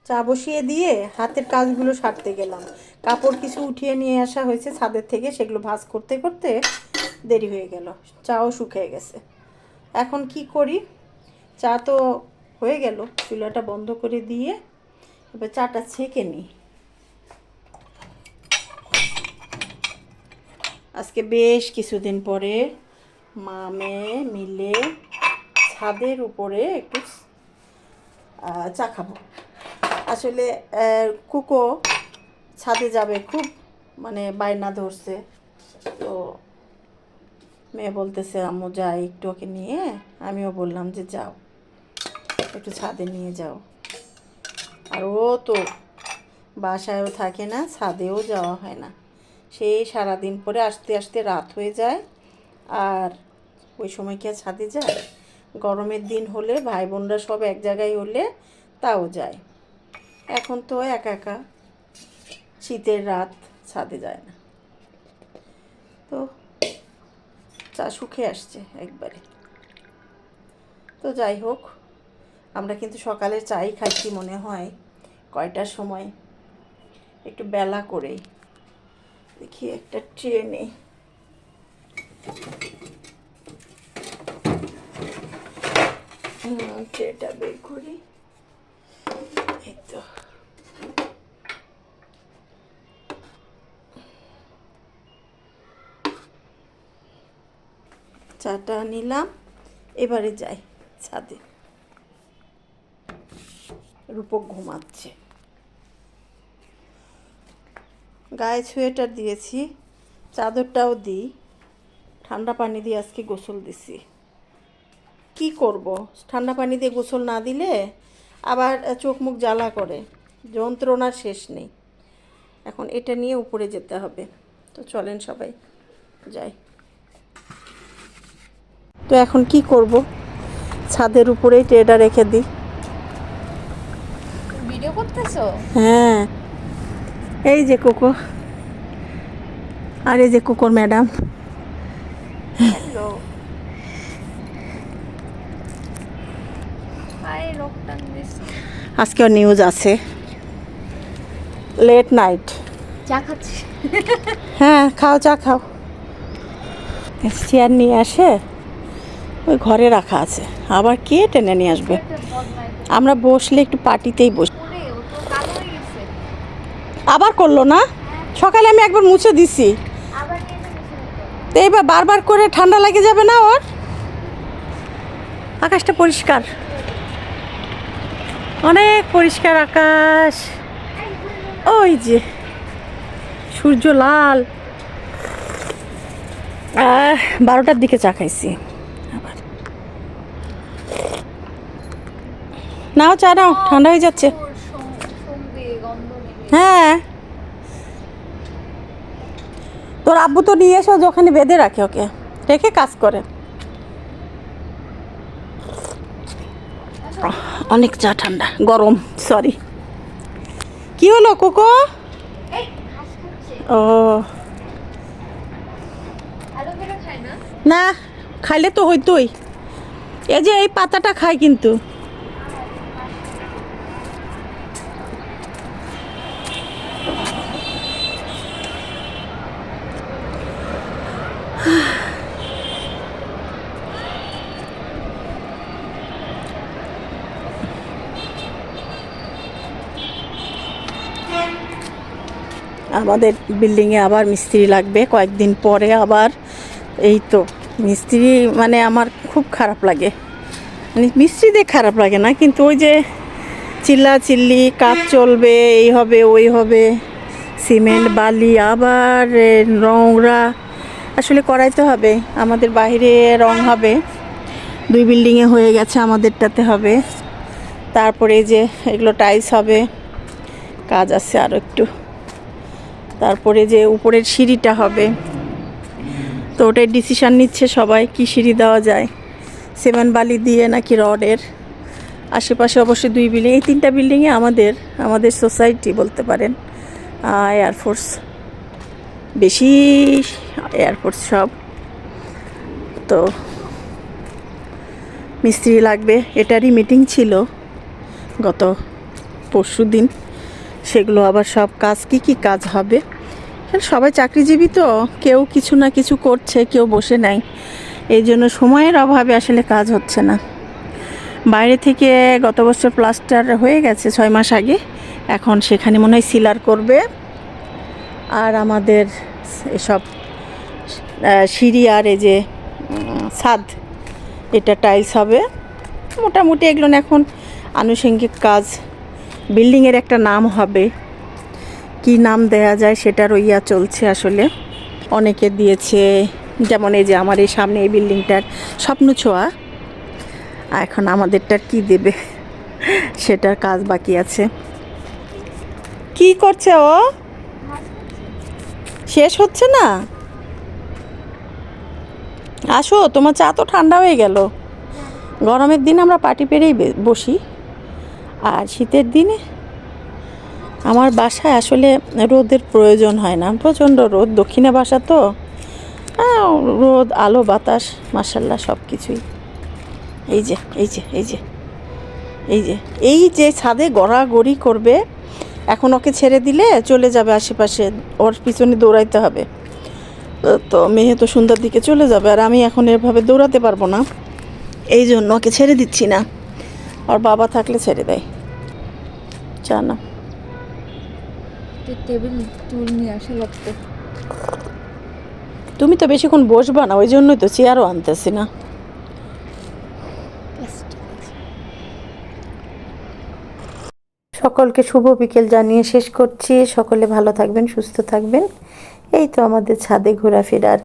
চা বসিয়ে দিয়ে হাতের কাজগুলো সারতে গেলাম। কাপড় কিছু উঠিয়ে নিয়ে আসা হয়েছে ছাদের থেকে, সেগুলো ভাঁজ করতে করতে দেরি হয়ে গেল। চাও শুকিয়ে গেছে। এখন কি করি, চা তো হয়ে গেল, চুলাটা বন্ধ করে দিয়ে এবার চাটা ছেঁকে নিই। আজকে বেশ কিছুদিন পরে মা মেয়ে মিলে ছাদের উপরে একটু চা খাবো। আসলে কুকো ছাদে যাবে, খুব মানে বায়না ধরছে। তো মেয়ে বলতেছে আম্মু যাই একটু ওকে নিয়ে। আমিও বললাম যে যাও একটু ছাদে নিয়ে যাও। আর ও তো বাসায়ও থাকে না, ছাদেও যাওয়া হয় না। সেই সারাদিন পরে আসতে আসতে রাত হয়ে যায়। আর ওই সময় কি আর ছাদে যায়? গরমের দিন হলে ভাই বোনরা সব এক জায়গায় হলে তাও যায়। এখন তো একা একা, শীতের রাত, ছাদে যায় না। তো চা শুকিয়ে আসছে একবারে। তো যাই হোক, আমরা কিন্তু সকালের চাই খাচ্ছি মনে হয় কয়টার সময়, একটু বেলা করেই। দেখি একটা ট্রেনে ট্রেটা বের করি। এই তো চাটা নিলাম, এবারে যাই ছাদে। রূপক ঘুমাচ্ছে, গায়ে সোয়েটার দিয়েছি, চাদরটাও দিই। ঠান্ডা পানি দিয়ে আজকে গোসল দিছি। কি করব, ঠান্ডা পানি দিয়ে গোসল না দিলে আবার চোখ মুখ জ্বালা করে, যন্ত্রণার শেষ নেই। এখন এটা নিয়ে উপরে যেতে হবে। তো চলেন সবাই যাই। তো এখন কি করব, ছাদের উপরেই ট্রেটা রেখে দিই। ভিডিও করতেছো? হ্যাঁ, এই যে কোকো, আর এই যে কোকোর ম্যাডাম। হ্যালো, হাই রকটান দিস। আজকেও নিউজ আছে, লেট নাইট। চা খাচ্ছি। হ্যাঁ খাও, চা খাও। চেয়ার নিয়ে আসে ওই ঘরে রাখা আছে, আবার কে টেনে নিয়ে আসবে? আমরা বসলে একটু পার্টিতেই বসি। আবার করলো না? সকালে আমি একবার মুছে দিছি, তো এইবার বারবার করে ঠান্ডা লেগে যাবে না ওর? আকাশটা পরিষ্কার, অনেক পরিষ্কার আকাশ। ওই যে সূর্য লাল। 12টার দিকে চা খাইছি। আবার নাও চা নাও, ঠান্ডা হয়ে যাচ্ছে। হ্যাঁ, তোর আব্বু তো নিয়ে এসে ওখানে বেঁধে রাখে, ওকে রেখে কাজ করে। অনেক চা ঠান্ডা, গরম, সরি। কি হলো কোকো? ও না, খাইলে তো হইতোই। এই যে এই পাতাটা খাই কিন্তু। আমাদের বিল্ডিংয়ে আবার মিস্ত্রি লাগবে কয়েকদিন পরে আবার। এই তো মিস্ত্রি মানে আমার খুব খারাপ লাগে, মানে মিস্ত্রিদের খারাপ লাগে না, কিন্তু ওই যে চিল্লা চিল্লি, কাজ চলবে, এই হবে ওই হবে, সিমেন্ট বালি আবার রংরা আসলে করাইতে হবে। আমাদের বাইরে রং হবে, 2 বিল্ডিংয়ে হয়ে গেছে, আমাদেরটাতে হবে। তারপরে যে এগুলো টাইলস হবে, কাজ আছে আরও একটু। তারপরে যে উপরের সিঁড়িটা হবে, তো ওটাই ডিসিশান নিচ্ছে সবাই কি সিঁড়ি দেওয়া যায়, সিমেন্ট বালি দিয়ে নাকি রডের। আশেপাশে অবশ্যই 2 বিল্ডিং, এই 3টা বিল্ডিংয়ে আমাদের সোসাইটি বলতে পারেন। এয়ারফোর্স, বেশি এয়ারফোর্স সব। তো মিস্ত্রি লাগবে, এটারই মিটিং ছিল গত পরশুদিন। সেগুলো আবার সব কাজ কি কাজ হবে, সবাই চাকরিজীবী তো, কেউ কিছু না কিছু করছে, কেউ বসে নাই। এই জন্য সময়ের অভাবে আসলে কাজ হচ্ছে না। বাইরে থেকে গত বছর প্লাস্টার হয়ে গেছে 6 মাস আগে, এখন সেখানে মনে হয় সিলার করবে। আর আমাদের এসব সিঁড়ি আর এই যে ছাদ, এটা টাইলস হবে। মোটামুটি এগুলো এখন আনুষঙ্গিক কাজ। বিল্ডিংয়ের একটা নাম হবে, কি নাম দেয়া যায় সেটার ইয়া চলছে আসলে। অনেকে দিয়েছে, যেমন এই যে আমার এই সামনে এই বিল্ডিংটার স্বপ্ন ছোঁয়া। এখন আমাদেরটার কি দেবে সেটার কাজ বাকি আছে। কি করছে ও? শেষ হচ্ছে না? আসো, তোমার চা তো ঠান্ডা হয়ে গেল। গরমের দিন আমরা পাটি পেরেই বসি, আর শীতের দিনে আমার বাসায় আসলে রোদের প্রয়োজন হয় না। প্রচণ্ড রোদ, দক্ষিণে বাসা তো, রোদ আলো বাতাস মাশাল্লাহ সব কিছুই। এই যে এই যে এই যে এই যে এই যে ছাদে গড়াগড়ি করবে। এখন ওকে ছেড়ে দিলে চলে যাবে আশেপাশে, ওর পিছনে দৌড়াইতে হবে। তো মেয়ে তো সন্ধ্যার দিকে চলে যাবে, আর আমি এখন এভাবে দৌড়াতে পারবো না, এই জন্য ওকে ছেড়ে দিচ্ছি না। ওর বাবা থাকলে ছেড়ে দেয়। চা না, টেবিল টুল নিয়ে আসা লাগতো। তুমি তো বেশিক্ষণ বসবা না, ওই জন্যই তো চেয়ারও আনতেছি না। সকলকে শুভ বিকেল জানিয়ে শেষ করছি। সকলে ভালো থাকবেন, সুস্থ থাকবেন। এই তো আমাদের ছাদে ঘোরাফেরার